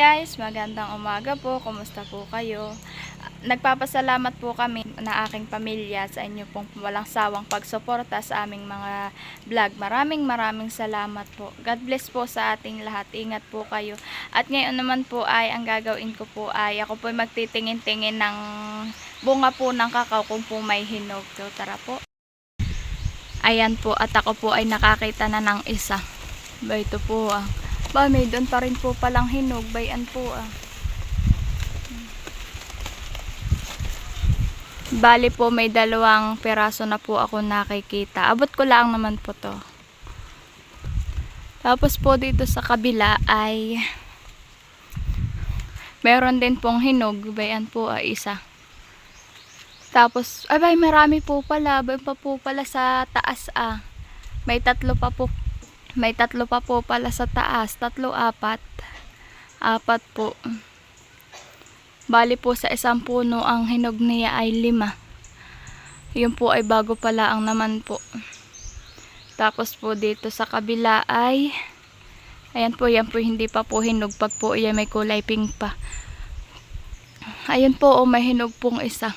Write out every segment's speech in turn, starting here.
guys, magandang umaga po. Kumusta po kayo? Nagpapasalamat po kami na aking pamilya sa inyo pong walang sawang pagsuporta sa aming mga vlog. Maraming salamat po. God bless po sa ating lahat. Ingat po kayo. At ngayon naman po ay ang gagawin ko po ay ako po magtitingin-tingin ng bunga po ng kakao kung po may hinog. So tara po. Ayan po, at ako po ay nakakita na ng isa. Ba ito po ah. Ba, may doon pa rin po palang hinog. Bayan po ah. Bali po may dalawang peraso na po ako nakikita. Abot ko lang naman po to. Tapos po dito sa kabila ay meron din pong hinog. Bayan po ah, isa. Tapos, ay marami po pala. Bayan pa po pala sa taas ah. May tatlo pa po. May tatlo pa po pala sa taas. Tatlo, apat. Apat po. Bali po sa isang puno ang hinog niya ay 5. Yun po ay bago pala ang naman po. Tapos po dito sa kabila ay ayan po, yan po hindi pa po hinog. Pag po yan may kulay pink pa. Ayun po, oh, may hinog pong isa.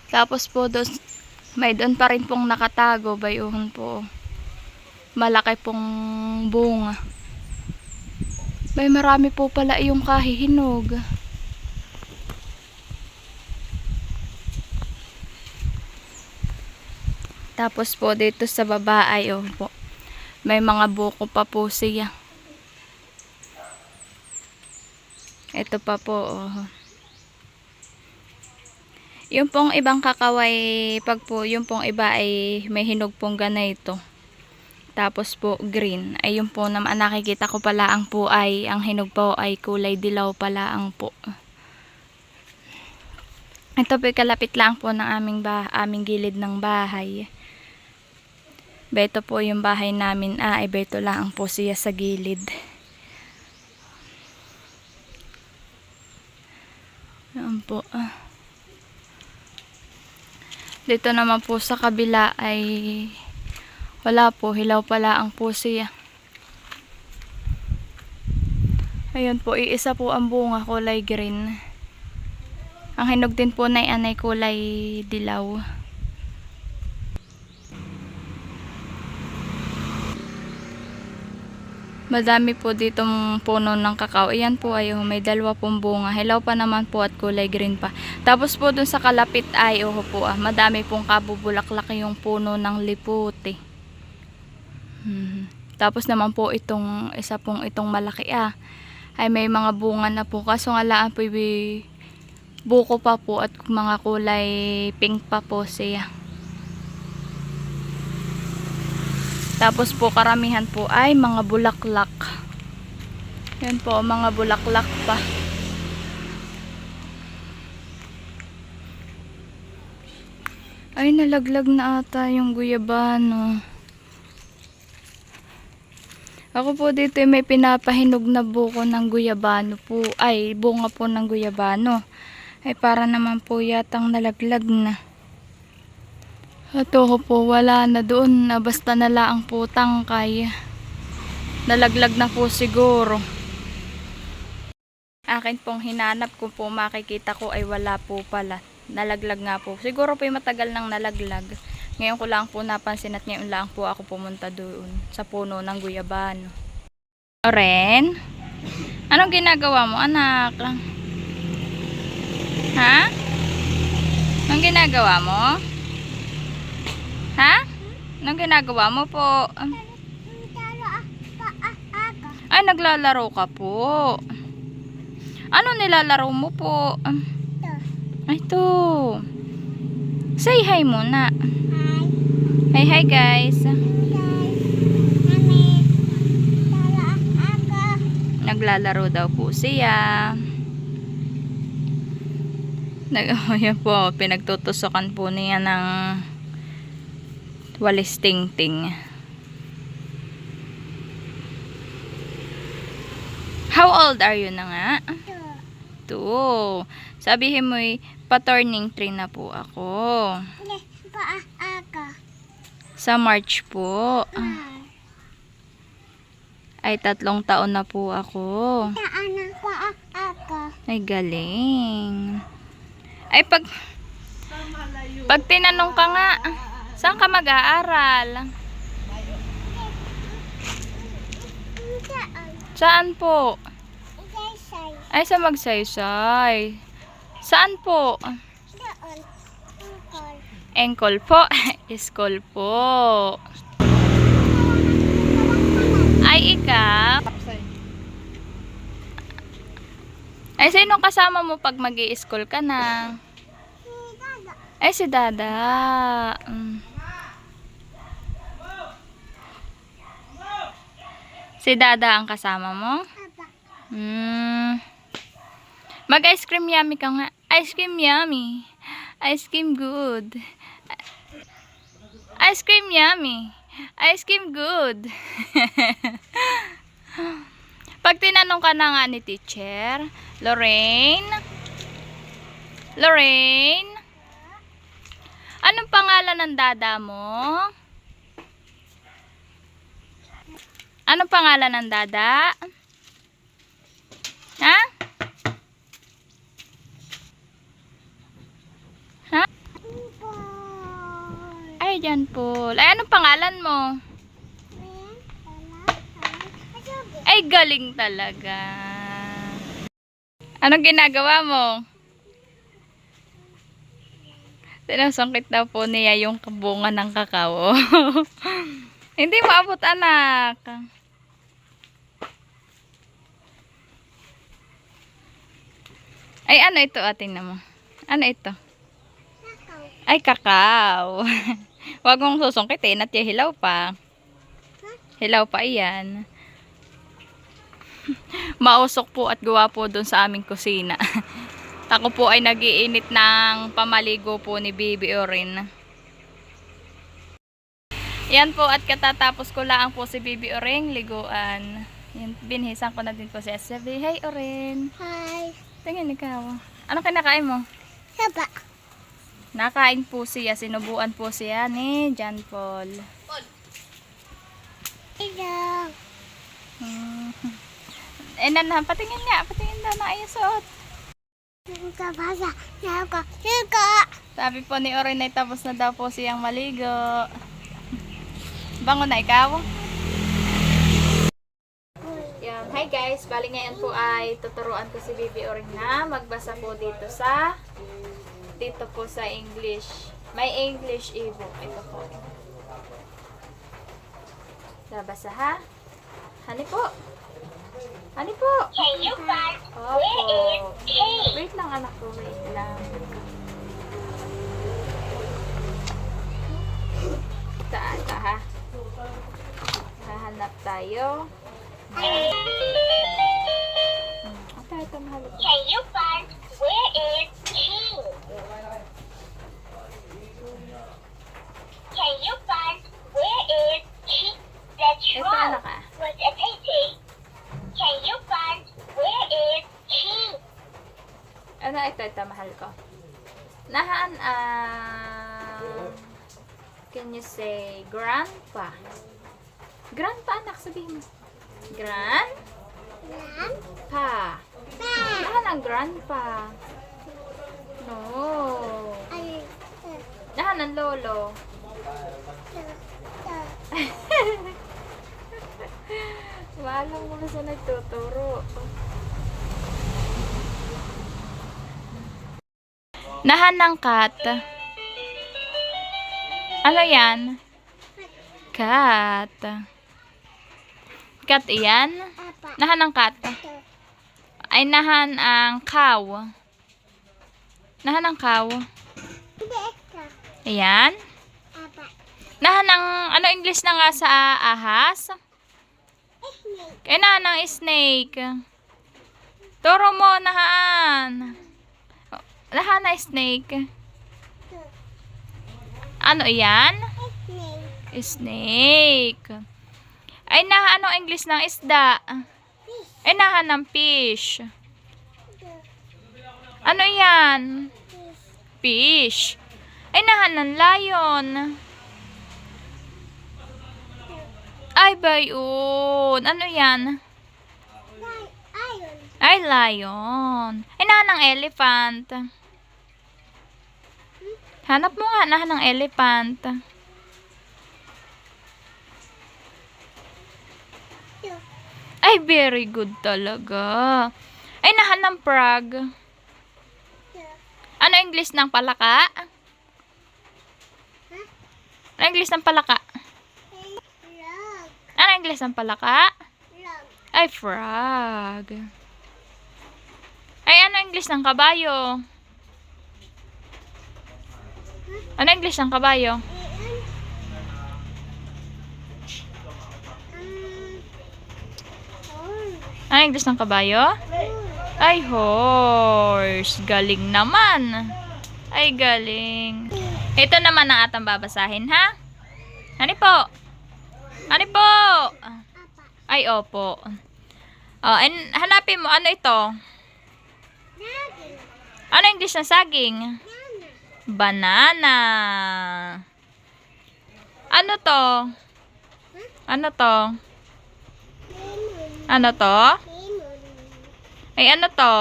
Tapos po doon, may doon pa rin pong nakatago. Bayuhon po. Malaki pong bunga. May marami po pala yung kahihinog. Tapos po dito sa baba ay oh po, may mga buko pa po siya. Ito pa po oh. Yung pong ibang kakaway, pag po yung pong iba ay may hinog pong ganito. Tapos po green. Ay yung po naman nakikita ko pala ang po ay ang hinog po ay kulay dilaw pala ang po. Ito po kalapit lang po ng aming gilid ng bahay. Beto po yung bahay namin. Ay beto lang po siya sa gilid. Yan po. Dito naman po sa kabila ay wala po, hilaw pala ang po siya. Ayun po, iisa po ang bunga kulay green. Ang hinog din po na anay kulay dilaw. Madami po ditong puno ng kakao. Ayan po ay may 2 pong bunga. Hilaw pa naman po at kulay green pa. Tapos po dun sa kalapit ay po madami pong kabubulaklak yung puno ng liputi. Tapos naman po itong isa pong itong malaki ay may mga bunga na po. Kaso nga laan po buko pa po at mga kulay pink pa po siya. Tapos po karamihan po ay mga bulaklak. Yan po, mga bulaklak pa. Ay, nalaglag na ata yung guyabano. Ako po dito may pinapahinog na buko ng guyabano po. Ay, bunga po ng guyabano. Ay, para naman po yatang nalaglag na. Ito po, wala na doon. Basta na lang po tangkay. Nalaglag na po siguro. Akin pong hinanap kung po makikita ko ay wala po pala. Nalaglag nga po. Siguro po matagal nang nalaglag. Ngayon ko lang po napansin at ngayon lang po ako pumunta doon sa puno ng guyabano. Oren? Anong ginagawa mo, anak? Ha? Anong ginagawa mo? Ha? Anong ginagawa mo po? Ay, naglalaro ka po. Ano nilalaro mo po? Ay, ito. Say hi muna. Hi guys. Naglalaro daw po siya. Yan po, pinagtutusokan po niya ng walis tingting. How old are you na nga? 2. Sabihin mo pa-turning 3 na po ako. Sa March po. Ay, 3 taon na po ako. Anak ko ako. Ay, galing. Ay, pag tinanong ka nga, saan ka mag-aaral? Saan po? Isay. Ay, sa Magsaysay. Saan po? Doon. Angkol. Engkol po. Iskol po. Ay, ikaw? Ay, sino kasama mo pag mag-i-school ka na? Ay, si Dada. Si Dada ang kasama mo? Aba. Mag-ice cream yummy ka nga. Ice cream yummy. Ice cream good. Ice cream yummy. Ice cream good. Pag tinanong ka na nga ni teacher, Lorraine? Lorraine? Anong pangalan ng dada mo? Anong pangalan ng dada? Ha? Ha? Ay, John Paul. Ay, anong pangalan mo? Ay, galing talaga. Anong ginagawa mo? Sinusungkit daw po niya yung bunga ng kakao. Hindi mo abot, anak. Ay, ano ito? Tingnan mo. Ano ito? Ay, kakao. Huwag mong susungkitin at hilaw pa. Hilaw pa iyan. Mausok po at gawa po dun sa aming kusina. Ako po ay nagiinit ng pamaligo po ni Bibi Orin. Yan po at katatapos ko lang po si Bibi Orin liguan. Yan, binhisan ko na din po si SB. Hey Orin. Hi. Tingin ikaw. Ano kinakain mo? Saba. Nakain po siya. Sinubuan po siya ni John Paul. Hello. Eh, patingin nga. Patingin daw na ayos suot. Kabasa. Siko. Siko. Sabi po ni Orin ay tapos na daw po siyang maligo. Bango na ikaw? Yan. Hi guys. Bali ngayon po ay tuturuan ko si Bibi Orin na magbasa po dito po sa English. May English ebook. Ito po. Nabasa ha? Hani po. Hani po. Can you find Opo. Wait lang anak ko. Wait lang. Saan ka ha? Hahanap tayo. Ito mahal. Can you find where is he? Can you find where is he? That's Ito wrong. anak ah. What's a pity? Can you find where is he? Ano ito mahal ko. Nahaan can you say grandpa? Grandpa anak sabihin mo. Grandpa. Nahaan ang grandpa. No. Nahaan ang lolo. Walang mo na sa nagtuturo. Nahan ng cat. Ano yan? Cat. Cat iyan? Nahan ng cat. Ay nahan ang cow. Nahan ang cow. Ayan. Nahan ang ano English na nga sa ahas? Kaya nahan ang snake. Turo mo nahaan. Nahan na snake. Ano yan? Snake. Ay nahan ang English ng isda. Ay nahan ng fish. Ano yan? Fish. Ay nahan ng lion. Ay Ay, bayon. Ano yan? Iron. Ay, lion. Ay, nahanang elephant. Hanap mo nga, nahanang elephant. Two. Ay, very good talaga. Ay, nahanang frog. Two. Ano English ng palaka? Ano English ng palaka? Log. Ano English ng palaka? Log. Ay, frog. Ay, ano English ng kabayo? Ano English ng kabayo? Ano English ng kabayo? Ay, horse. Galing naman. Ay, galing. Ito naman ang atang babasahin, ha? Ano po? Ano po? Ay, opo. Oh, and hanapin mo, ano ito? Nagin. Ano English ng saging? Nana. Banana. Ano to? Ano to? Lemon. Ano to? Lemon. Ay, ano to?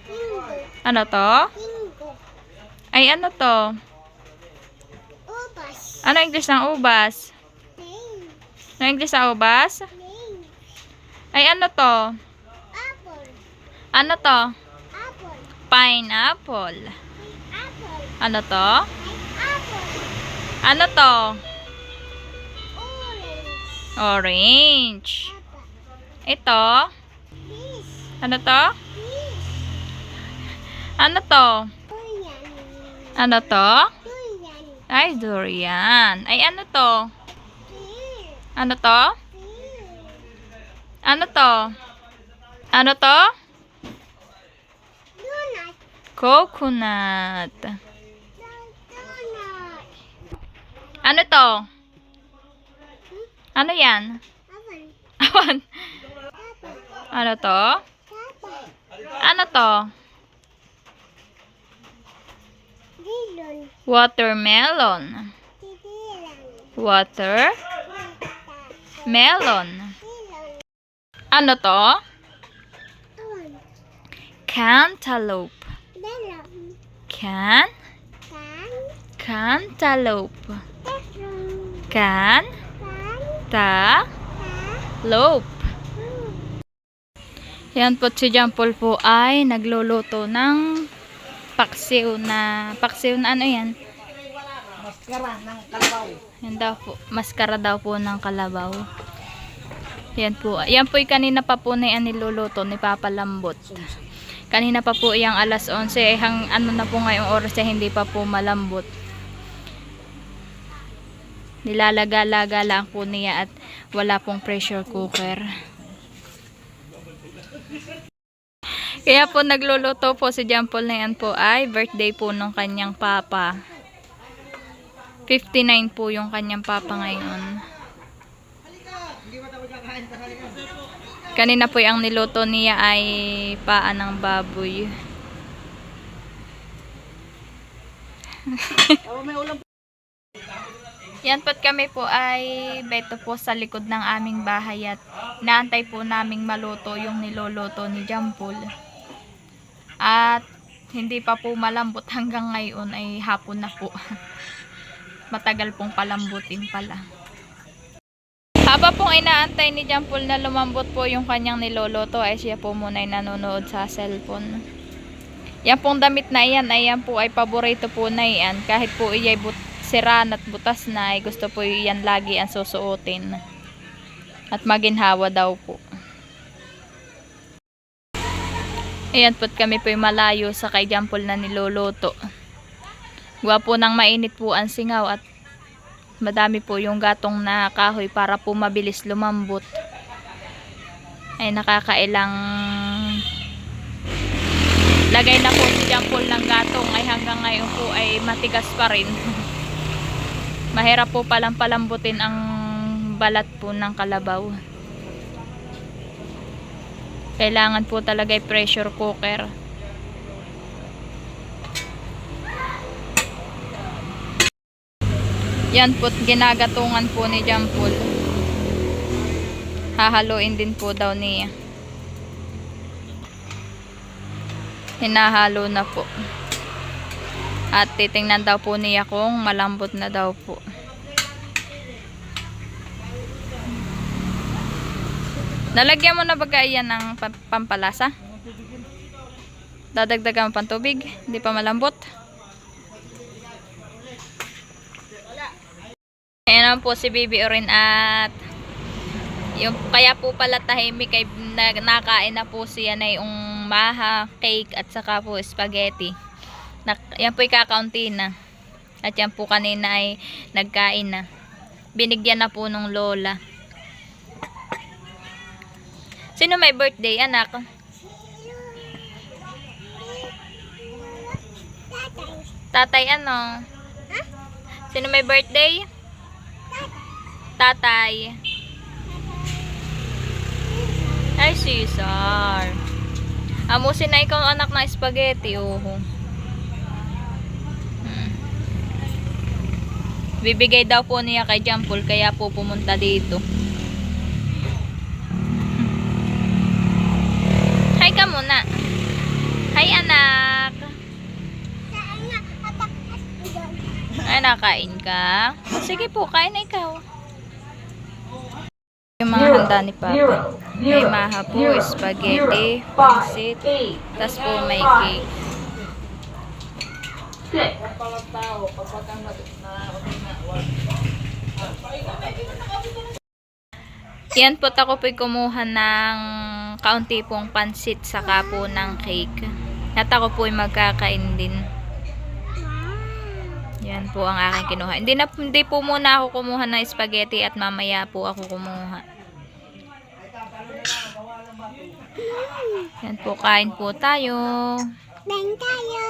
Bingo. Ano to? Bingo. Ay, ano to? Ubas. Ano English ng ubas? Name. Ano English ng ubas? Name. Ay, ano to? Apple. Ano to? Apple. Pineapple. Apple. Ano to? Apple. Ano to? Orange. Orange. Apple. Ito? Fish. Ano to? Fish. Ano to? Durian. Ano to? Durian. Ay, durian. Ay, ano to? Pear. Ano to? Pear. Ano to? Ano to? Donut. Coconut. Donut. Ano to? Ano yan? Apple. Awan. Apple. Ano to? Apple. Ano to? Dilon. Watermelon. Didilan. Watermelon. Dilon. Ano to? Awan. Cantaloupe. Melon. Can? Kan. Cantaloupe. Teflon. Can? Kan. Ta? Ta. Lope. Yan po si John Paul po ay nagluluto ng paksiw na ano yan? Maskara ng kalabaw. Yan daw po, maskara daw po ng kalabaw. Yan po. Yan po kanina pa po na yan niluluto ni Papa Lambot. Kanina pa po yung alas 11 ano na po ngayong oras hindi pa po malambot. Nilalaga-laga lang po niya at wala pong pressure cooker. Kaya po nagluluto po si John Paul na yan po ay birthday po ng kanyang papa. 59 po yung kanyang papa ngayon. Kanina po yung niluto niya ay paa ng baboy. May ulam. Yan po't kami po ay beto po sa likod ng aming bahay at naantay po naming maluto yung niluluto ni John Paul. At hindi pa po malambot hanggang ngayon ay hapon na po. Matagal pong palambutin pala. Haba pong inaantay ni John Paul na lumambot po yung kanyang niluluto ay siya po muna ay nanonood sa cellphone. Yan pong damit na iyan ay yan po ay paborito po na iyan. Kahit po iyay siraan at butas na ay gusto po iyan lagi ang susuotin. At maginhawa daw po. Ayan po't kami po malayo sa kay John Paul na niluluto. Gawa po ng mainit po ang singaw at madami po yung gatong na kahoy para po mabilis lumambot. Ay nakakailang lagay na po si John Paul ng gatong ay hanggang ngayon po ay matigas pa rin. Mahirap po palang palambutin ang balat po ng kalabaw. Kailangan po talaga pressure cooker. Yan po, ginagatungan po ni Jampol. Hahaluin din po daw niya. Hinahalo na po. At titingnan daw po niya kung malambot na daw po. Nalagyan mo na ba yan ng pampalasa? Dadagdagan mo pang tubig? Hindi pa malambot? Ayan naman po si Bibi Orin at yung kaya po pala tahimik ay nakain na po siya na yung maha, cake at saka po spaghetti. Yan po ay kakaunti na. At yan po kanina ay nagkain na. Binigyan na po nung lola. Sino may birthday, anak? Tatay ano? Sino may birthday? Tatay. Ay, Cesar. Amusin na ikaw anak na spaghetti, oh. Bibigay daw po niya kay Jampol, kaya po pumunta dito. Hi ka muna. Hi, anak. Ay, nakain ka? Sige po, kain na ikaw. Yung mga handa ni Papa. May maha po, spaghetti, pansit, tas po may cake. Yan po, ako po'y kumuha ng kaunti pong pansit saka po ng cake. At ako po'y magkakain din. Yan po ang aking kinuha. Hindi po muna ako kumuha ng spaghetti at mamaya po ako kumuha. Yan po, kain po tayo. Kain tayo.